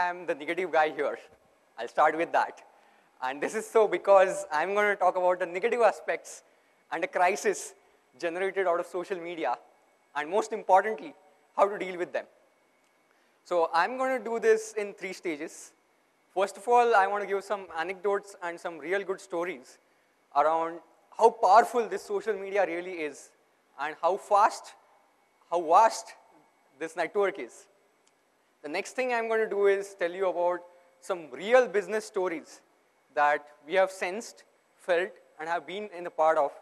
am the negative guy here. I'll start with that. And this is so because I'm going to talk about the negative aspects and the crisis generated out of social media, and most importantly, how to deal with them. So I'm going to do this in 3 stages. First of all, I want to give some anecdotes and some real good stories around how powerful this social media really is and how vast this network is. The next thing I'm going to do is tell you about some real business stories that we have sensed, felt, and have been in the part of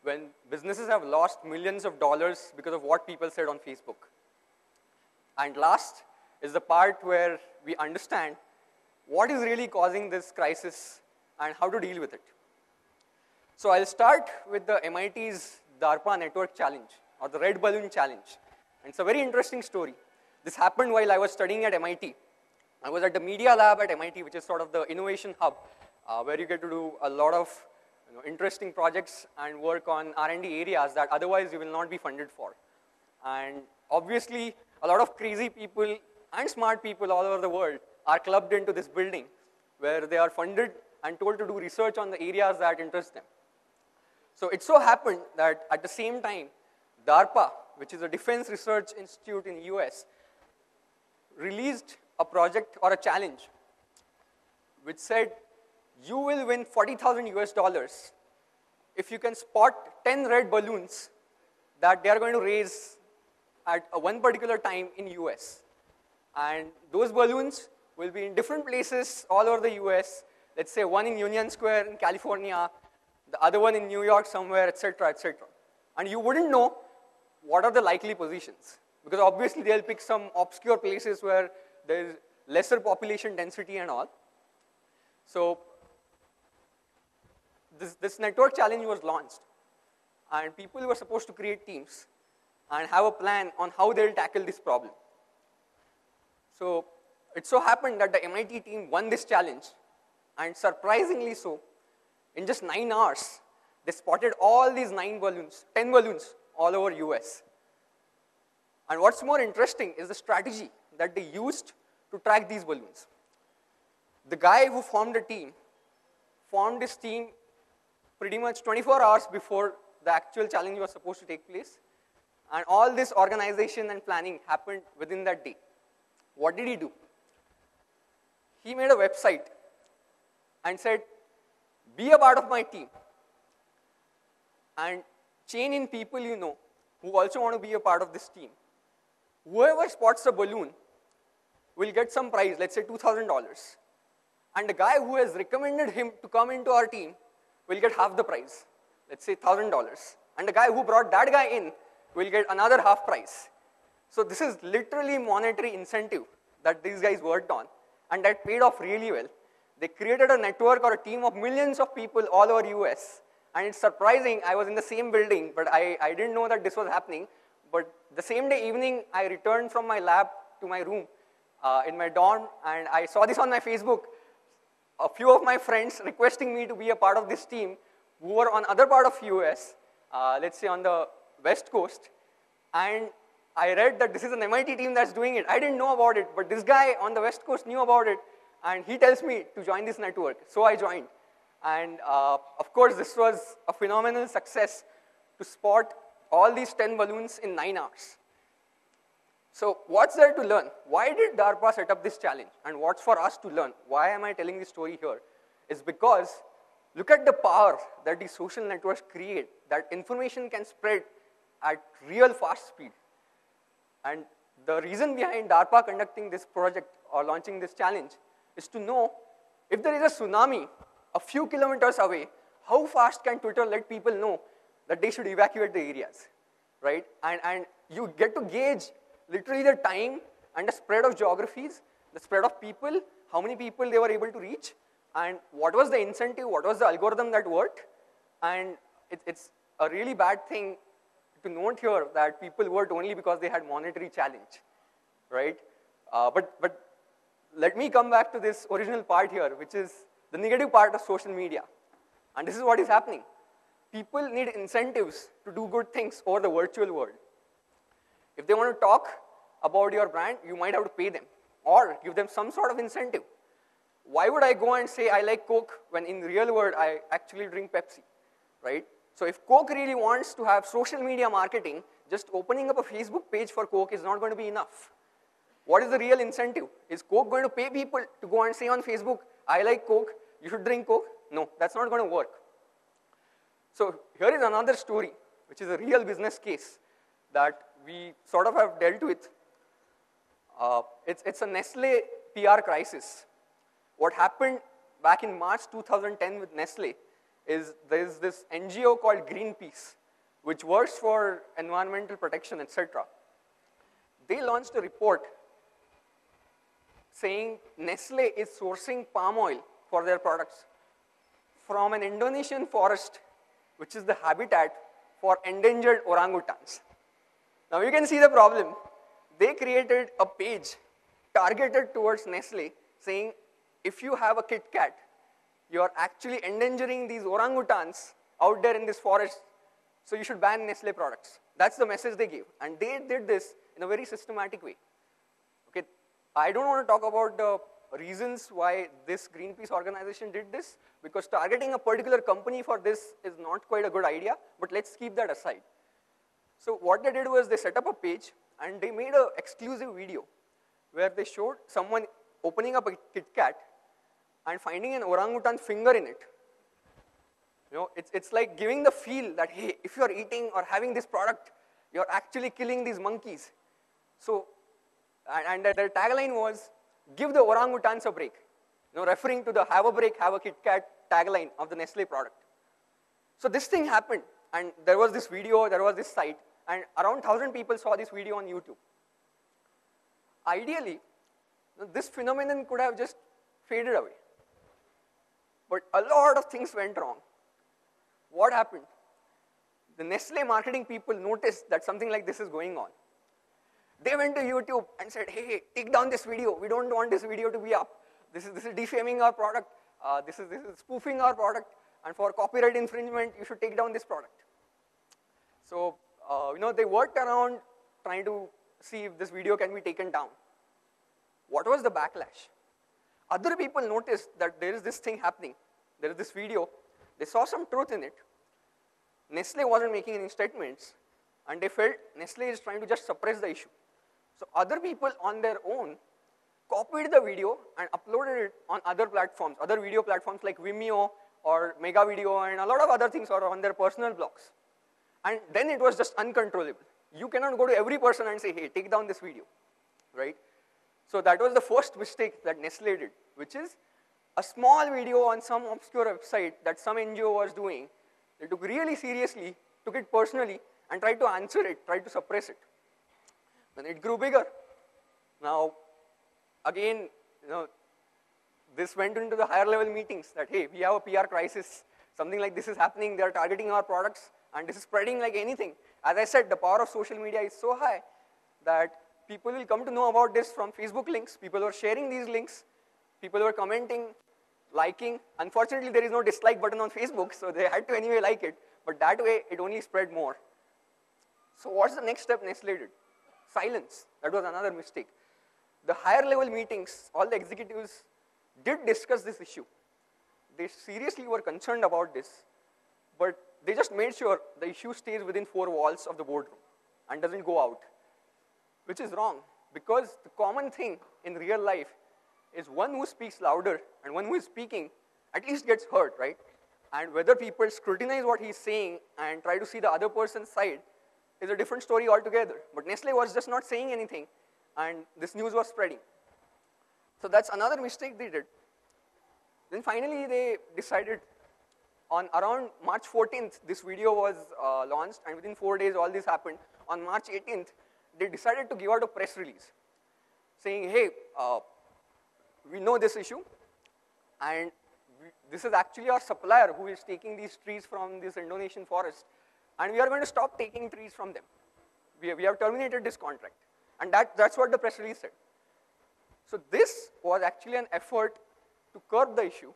when businesses have lost millions of dollars because of what people said on Facebook. And last is the part where we understand what is really causing this crisis and how to deal with it. So I'll start with the MIT's DARPA Network Challenge, or the Red Balloon Challenge. And it's a very interesting story. This happened while I was studying at MIT. I was at the media lab at MIT, which is sort of the innovation hub, where you get to do a lot of interesting projects and work on R&D areas that otherwise you will not be funded for. And obviously, a lot of crazy people and smart people all over the world are clubbed into this building, where they are funded and told to do research on the areas that interest them. So it so happened that at the same time, DARPA, which is a defense research institute in the US, released a project or a challenge which said, you will win $40,000 if you can spot 10 red balloons that they are going to raise at one particular time in US. And those balloons will be in different places all over the US. Let's say one in Union Square in California, the other one in New York somewhere, etc., etc. And you wouldn't know what are the likely positions, because obviously they'll pick some obscure places where there is lesser population density and all. So this network challenge was launched, and people were supposed to create teams and have a plan on how they'll tackle this problem. So it so happened that the MIT team won this challenge, and surprisingly so, in just 9 hours, they spotted all these 10 balloons all over US. And what's more interesting is the strategy that they used to track these balloons. The guy who formed the team formed his team pretty much 24 hours before the actual challenge was supposed to take place. And all this organization and planning happened within that day. What did he do? He made a website and said, be a part of my team and chain in people you know who also want to be a part of this team. Whoever spots a balloon will get some prize, let's say $2,000. And the guy who has recommended him to come into our team will get half the prize, let's say $1,000. And the guy who brought that guy in will get another half price. So this is literally monetary incentive that these guys worked on, and that paid off really well. They created a network or a team of millions of people all over US. And it's surprising, I was in the same building, but I didn't know that this was happening. But the same day evening, I returned from my lab to my room in my dorm, and I saw this on my Facebook. A few of my friends requesting me to be a part of this team who were on other part of US, let's say on the West Coast. And I read that this is an MIT team that's doing it. I didn't know about it, but this guy on the West Coast knew about it, and he tells me to join this network. So I joined. And of course, this was a phenomenal success to spot all these 10 balloons in 9 hours. So what's there to learn? Why did DARPA set up this challenge? And what's for us to learn? Why am I telling this story here? Is because look at the power that these social networks create, that information can spread at real fast speed. And the reason behind DARPA conducting this project or launching this challenge is to know if there is a tsunami a few kilometers away, how fast can Twitter let people know that they should evacuate the areas, right? And you get to gauge literally the time and the spread of geographies, the spread of people, how many people they were able to reach, and what was the incentive, what was the algorithm that worked. And it's a really bad thing to note here that people worked only because they had monetary challenge, right? But let me come back to this original part here, which is the negative part of social media. And this is what is happening. People need incentives to do good things over the virtual world. If they want to talk about your brand, you might have to pay them or give them some sort of incentive. Why would I go and say I like Coke when in the real world I actually drink Pepsi, right? So if Coke really wants to have social media marketing, just opening up a Facebook page for Coke is not going to be enough. What is the real incentive? Is Coke going to pay people to go and say on Facebook, I like Coke, you should drink Coke? No, that's not going to work. So here is another story, which is a real business case that we sort of have dealt with. It's a Nestle PR crisis. What happened back in March 2010 with Nestle is there is this NGO called Greenpeace, which works for environmental protection, etc. They launched a report saying Nestle is sourcing palm oil for their products from an Indonesian forest, which is the habitat for endangered orangutans. Now you can see the problem. They created a page targeted towards Nestle saying, if you have a Kit Kat, you are actually endangering these orangutans out there in this forest, so you should ban Nestle products. That's the message they gave. And they did this in a very systematic way. Okay, I don't want to talk about the reasons why this Greenpeace organization did this, because targeting a particular company for this is not quite a good idea, but let's keep that aside. So what they did was they set up a page and they made an exclusive video where they showed someone opening up a Kit Kat and finding an orangutan finger in it. You know, it's like giving the feel that, hey, if you're eating or having this product, you're actually killing these monkeys. So, and their tagline was, give the orangutans a break. You know, referring to the have a break, have a Kit Kat tagline of the Nestle product. So this thing happened, and there was this video, there was this site, and around 1,000 people saw this video on YouTube. Ideally, this phenomenon could have just faded away. But a lot of things went wrong. What happened? The Nestle marketing people noticed that something like this is going on. They went to YouTube and said, hey, take down this video. We don't want this video to be up. This is defaming our product. This is spoofing our product. And for copyright infringement, you should take down this product. So, you know, they worked around trying to see if this video can be taken down. What was the backlash? Other people noticed that there is this thing happening. There is this video. They saw some truth in it. Nestle wasn't making any statements, and they felt Nestle is trying to just suppress the issue. So other people on their own copied the video and uploaded it on other platforms, other video platforms like Vimeo or Mega Video, and a lot of other things are on their personal blogs. And then it was just uncontrollable. You cannot go to every person and say, hey, take down this video, right? So that was the first mistake that Nestle did, which is a small video on some obscure website that some NGO was doing. They took really seriously, took it personally, and tried to answer it, tried to suppress it. Then it grew bigger. Now, again, you know, this went into the higher level meetings that, hey, we have a PR crisis, something like this is happening, they are targeting our products, and this is spreading like anything. As I said, the power of social media is so high that people will come to know about this from Facebook links. People were sharing these links. People were commenting, liking. Unfortunately, there is no dislike button on Facebook, so they had to anyway like it. But that way, it only spread more. So what's the next step Nestle did? Silence. That was another mistake. The higher level meetings, all the executives did discuss this issue. They seriously were concerned about this, but they just made sure the issue stays within 4 walls of the boardroom and doesn't go out, which is wrong, because the common thing in real life is one who speaks louder and one who is speaking at least gets heard, right? And whether people scrutinize what he's saying and try to see the other person's side is a different story altogether. But Nestle was just not saying anything, and this news was spreading. So that's another mistake they did. Then finally, they decided on around March 14th, this video was launched, and within 4 days, all this happened. On March 18th, they decided to give out a press release saying, hey, we know this issue, and this is actually our supplier who is taking these trees from this Indonesian forest, and we are going to stop taking trees from them. We have terminated this contract. And that's what the press release said. So this was actually an effort to curb the issue,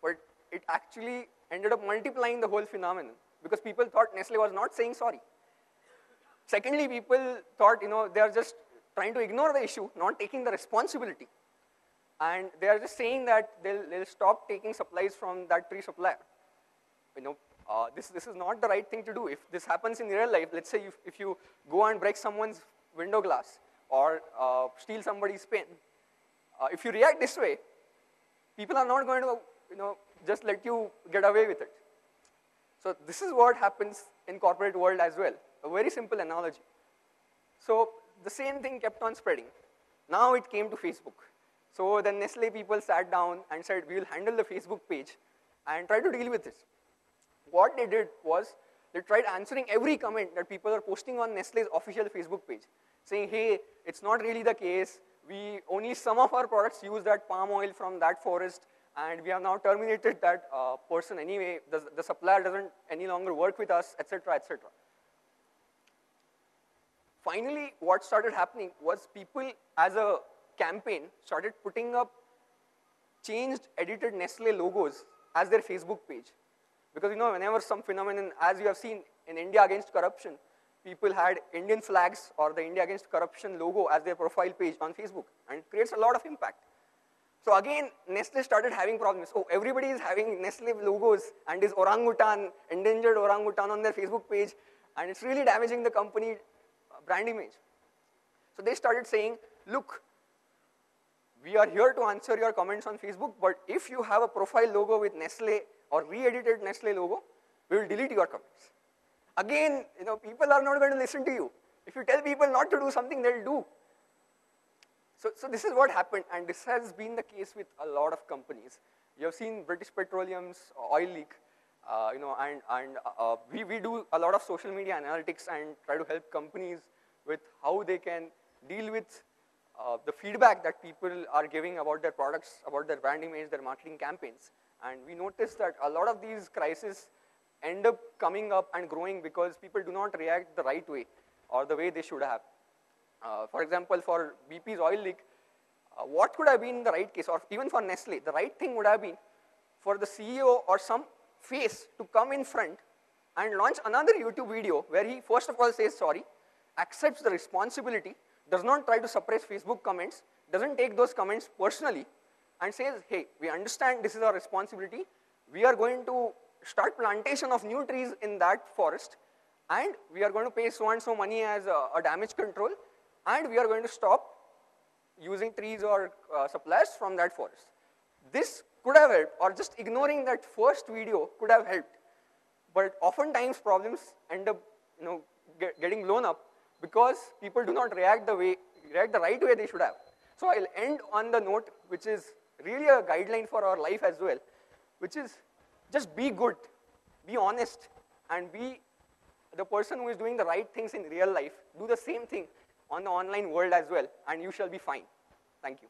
but it actually ended up multiplying the whole phenomenon because people thought Nestle was not saying sorry. Secondly, people thought, you know, they are just trying to ignore the issue, not taking the responsibility. And they are just saying that they'll stop taking supplies from that tree supplier. This is not the right thing to do. If this happens in real life, let's say if you go and break someone's window glass or steal somebody's pen, if you react this way, people are not going to just let you get away with it. So this is what happens in corporate world as well. A very simple analogy. So the same thing kept on spreading. Now it came to Facebook. So the Nestle people sat down and said, we will handle the Facebook page and try to deal with this. What they did was, they tried answering every comment that people are posting on Nestle's official Facebook page, saying, hey, it's not really the case. Only some of our products use that palm oil from that forest, and we have now terminated that person anyway. The supplier doesn't any longer work with us, etc., etc. Finally, what started happening was people, as a campaign, started putting up changed, edited Nestle logos as their Facebook page. Because whenever some phenomenon, as you have seen in India against corruption, people had Indian flags or the India against corruption logo as their profile page on Facebook, and it creates a lot of impact. So again, Nestle started having problems. Oh, everybody is having Nestle logos and is orangutan, endangered orangutan on their Facebook page, and it's really damaging the company brand image. So they started saying, look, we are here to answer your comments on Facebook, but if you have a profile logo with Nestle or re-edited Nestle logo, we will delete your comments. Again, people are not going to listen to you. If you tell people not to do something, they'll do. So this is what happened, and this has been the case with a lot of companies. You have seen British Petroleum's oil leak, we do a lot of social media analytics and try to help companies with how they can deal with the feedback that people are giving about their products, about their brand image, their marketing campaigns. And we noticed that a lot of these crises end up coming up and growing because people do not react the right way or the way they should have. For example, for BP's oil leak, what could have been the right case, or even for Nestle, the right thing would have been for the CEO or some face to come in front and launch another YouTube video where he first of all says sorry, accepts the responsibility, does not try to suppress Facebook comments, doesn't take those comments personally, and says, hey, we understand this is our responsibility, we are going to start plantation of new trees in that forest, and we are going to pay so and so money as a damage control, and we are going to stop using trees or suppliers from that forest. This could have helped, or just ignoring that first video could have helped. But oftentimes problems end up getting blown up because people do not react the right way they should have. So I'll end on the note, which is really a guideline for our life as well, which is just be good, be honest, and be the person who is doing the right things in real life. Do the same thing on the online world as well, and you shall be fine. Thank you.